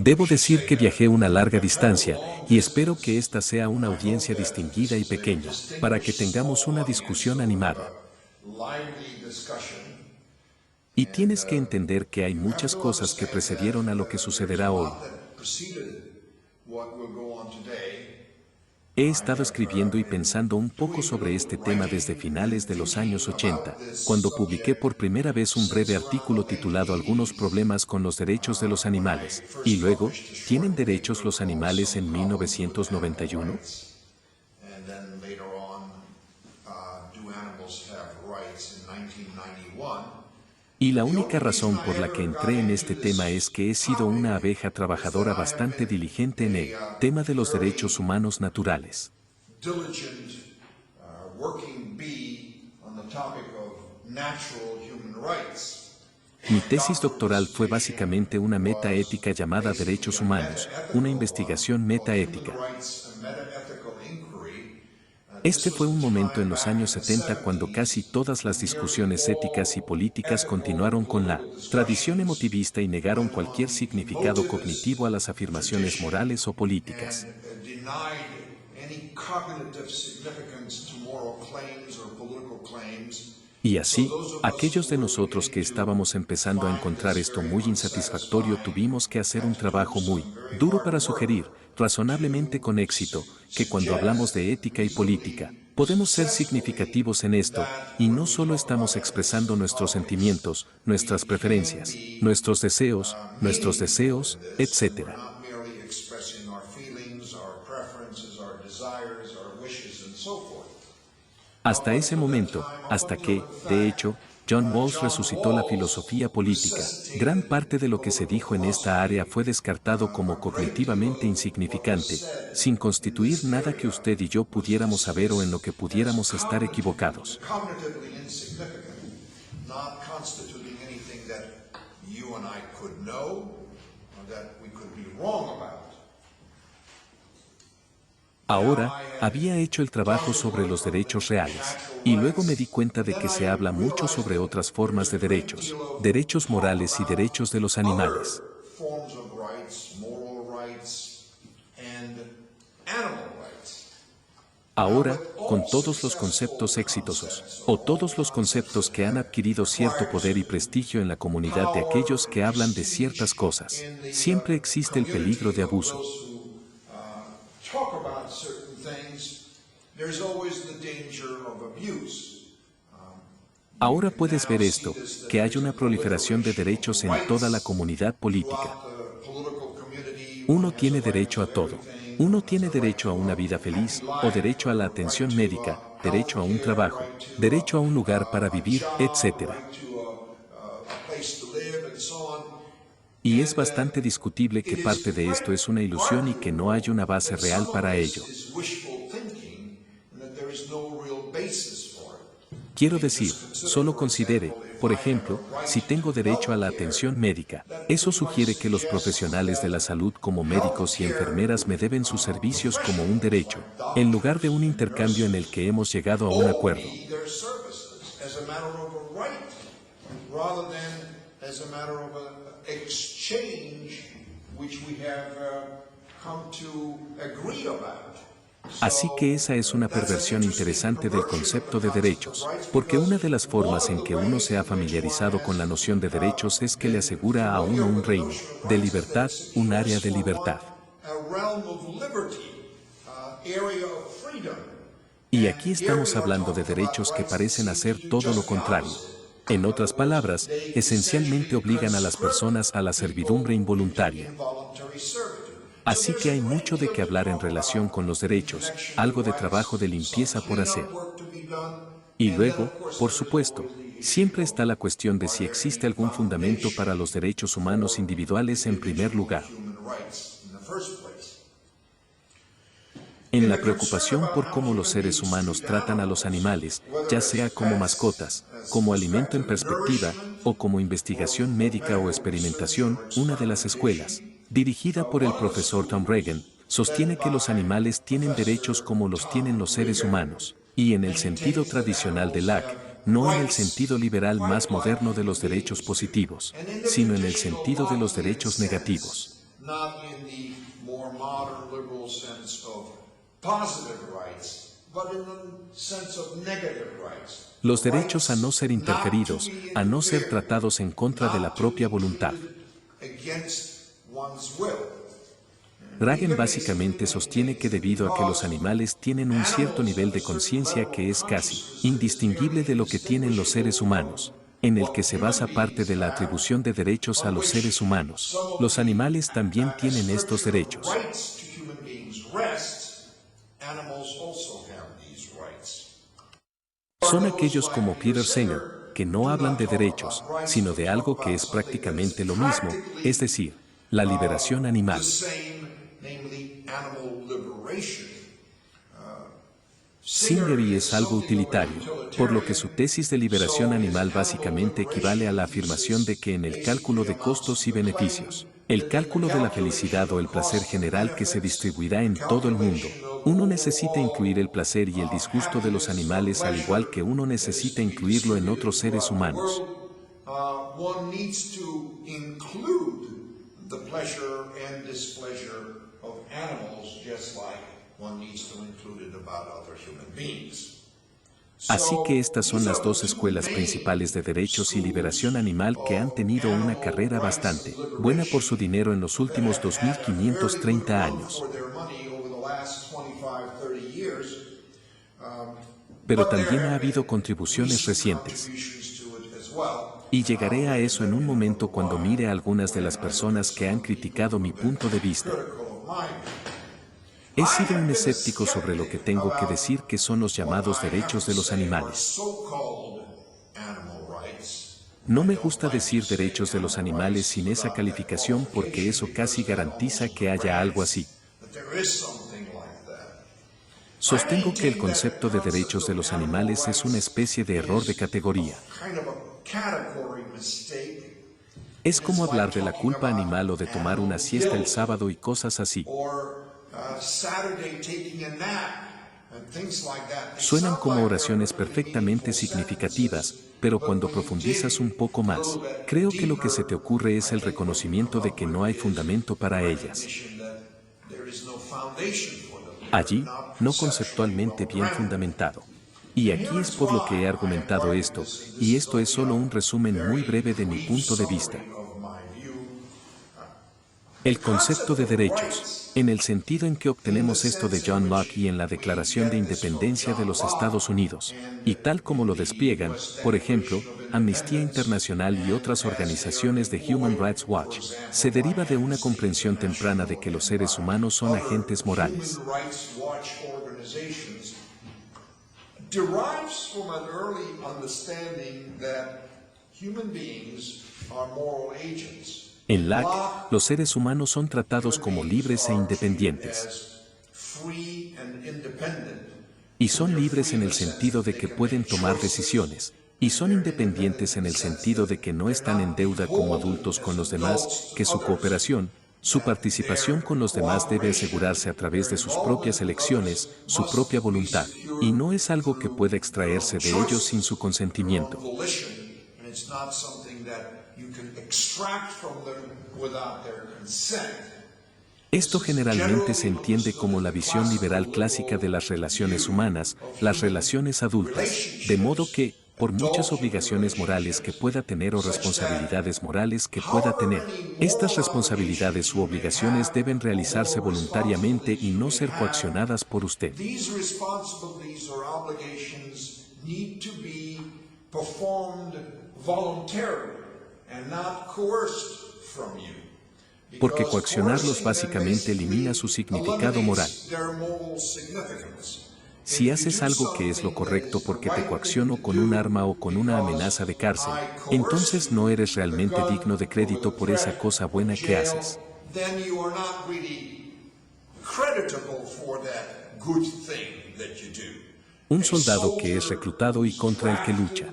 Debo decir que viajé una larga distancia, y espero que esta sea una audiencia distinguida y pequeña, para que tengamos una discusión animada. Y tienes que entender que hay muchas cosas que precedieron a lo que sucederá hoy. He estado escribiendo y pensando un poco sobre este tema desde finales de los años 80, cuando publiqué por primera vez un breve artículo titulado Algunos problemas con los derechos de los animales, y luego, ¿tienen derechos los animales en 1991? Y la única razón por la que entré en este tema es que he sido una abeja trabajadora bastante diligente en el tema de los derechos humanos naturales. Mi tesis doctoral fue básicamente una metaética llamada Derechos Humanos, una investigación metaética. Este fue un momento en los años 70 cuando casi todas las discusiones éticas y políticas continuaron con la tradición emotivista y negaron cualquier significado cognitivo a las afirmaciones morales o políticas. Y así, aquellos de nosotros que estábamos empezando a encontrar esto muy insatisfactorio tuvimos que hacer un trabajo muy duro para sugerir, razonablemente con éxito, que cuando hablamos de ética y política, podemos ser significativos en esto, y no solo estamos expresando nuestros sentimientos, nuestras preferencias, nuestros deseos, etc. Hasta ese momento, hasta que, de hecho, John Rawls resucitó la filosofía política, gran parte de lo que se dijo en esta área fue descartado como cognitivamente insignificante, sin constituir nada que usted y yo pudiéramos saber o en lo que pudiéramos estar equivocados. Ahora, había hecho el trabajo sobre los derechos reales, y luego me di cuenta de que se habla mucho sobre otras formas de derechos, derechos morales y derechos de los animales. Ahora, con todos los conceptos exitosos, o todos los conceptos que han adquirido cierto poder y prestigio en la comunidad de aquellos que hablan de ciertas cosas, siempre existe el peligro de abuso. Ahora puedes ver esto, que hay una proliferación de derechos en toda la comunidad política. Uno tiene derecho a todo. Uno tiene derecho a una vida feliz, o derecho a la atención médica, derecho a un trabajo, derecho a un lugar para vivir, etc. Y es bastante discutible que parte de esto es una ilusión y que no hay una base real para ello. Quiero decir, solo considere, por ejemplo, si tengo derecho a la atención médica, eso sugiere que los profesionales de la salud como médicos y enfermeras me deben sus servicios como un derecho, en lugar de un intercambio en el que hemos llegado a un acuerdo. Así que esa es una perversión interesante del concepto de derechos, porque una de las formas en que uno se ha familiarizado con la noción de derechos es que le asegura a uno un reino de libertad, un área de libertad. Y aquí estamos hablando de derechos que parecen hacer todo lo contrario. En otras palabras, esencialmente obligan a las personas a la servidumbre involuntaria. Así que hay mucho de qué hablar en relación con los derechos, algo de trabajo de limpieza por hacer. Y luego, por supuesto, siempre está la cuestión de si existe algún fundamento para los derechos humanos individuales en primer lugar. En la preocupación por cómo los seres humanos tratan a los animales, ya sea como mascotas, como alimento en perspectiva, o como investigación médica o experimentación, una de las escuelas, dirigida por el profesor Tom Regan, sostiene que los animales tienen derechos como los tienen los seres humanos, y en el sentido tradicional de Locke, no en el sentido liberal más moderno de los derechos positivos, sino en el sentido de los derechos negativos. not in the more modern liberal sense of positive rights, but in the sense of negative rights. Los derechos a no ser interferidos, a no ser tratados en contra de la propia voluntad. Ragen básicamente sostiene que debido a que los animales tienen un cierto nivel de conciencia que es casi indistinguible de lo que tienen los seres humanos, en el que se basa parte de la atribución de derechos a los seres humanos, los animales también tienen estos derechos. Son aquellos como Peter Singer, que no hablan de derechos, sino de algo que es prácticamente lo mismo, es decir, la liberación animal. Singer es algo utilitario, por lo que su tesis de liberación animal básicamente equivale a la afirmación de que en el cálculo de costos y beneficios, el cálculo de la felicidad o el placer general que se distribuirá en todo el mundo, uno necesita incluir el placer y el disgusto de los animales al igual que uno necesita incluirlo en otros seres humanos. Así que estas son las dos escuelas principales de derechos y liberación animal que han tenido una carrera bastante buena por su dinero en los últimos 2530 años. Pero también ha habido contribuciones recientes. Y llegaré a eso en un momento cuando mire a algunas de las personas que han criticado mi punto de vista. He sido un escéptico sobre lo que tengo que decir que son los llamados derechos de los animales. No me gusta decir derechos de los animales sin esa calificación porque eso casi garantiza que haya algo así. Sostengo que el concepto de derechos de los animales es una especie de error de categoría. Es como hablar de la culpa animal o de tomar una siesta el sábado y cosas así. Suenan como oraciones perfectamente significativas, pero cuando profundizas un poco más, creo que lo que se te ocurre es el reconocimiento de que no hay fundamento para ellas. Allí, no conceptualmente bien fundamentado. Y aquí es por lo que he argumentado esto, y esto es solo un resumen muy breve de mi punto de vista. El concepto de derechos, en el sentido en que obtenemos esto de John Locke y en la Declaración de Independencia de los Estados Unidos, y tal como lo despliegan, por ejemplo, Amnistía Internacional y otras organizaciones de Human Rights Watch, se deriva de una comprensión temprana de que los seres humanos son agentes morales. En Locke, los seres humanos son tratados como libres e independientes. Y son libres en el sentido de que pueden tomar decisiones, y son independientes en el sentido de que no están en deuda como adultos con los demás, que su cooperación, su participación con los demás debe asegurarse a través de sus propias elecciones, su propia voluntad, y no es algo que pueda extraerse de ellos sin su consentimiento. Esto generalmente se entiende como la visión liberal clásica de las relaciones humanas, las relaciones adultas, de modo que, por muchas obligaciones morales que pueda tener o responsabilidades morales que pueda tener, estas responsabilidades u obligaciones deben realizarse voluntariamente y no ser coaccionadas por usted. Porque coaccionarlos básicamente elimina su significado moral. Si haces algo que es lo correcto porque te coacciono con un arma o con una amenaza de cárcel, entonces no eres realmente digno de crédito por esa cosa buena que haces. Un soldado que es reclutado y contra el que lucha.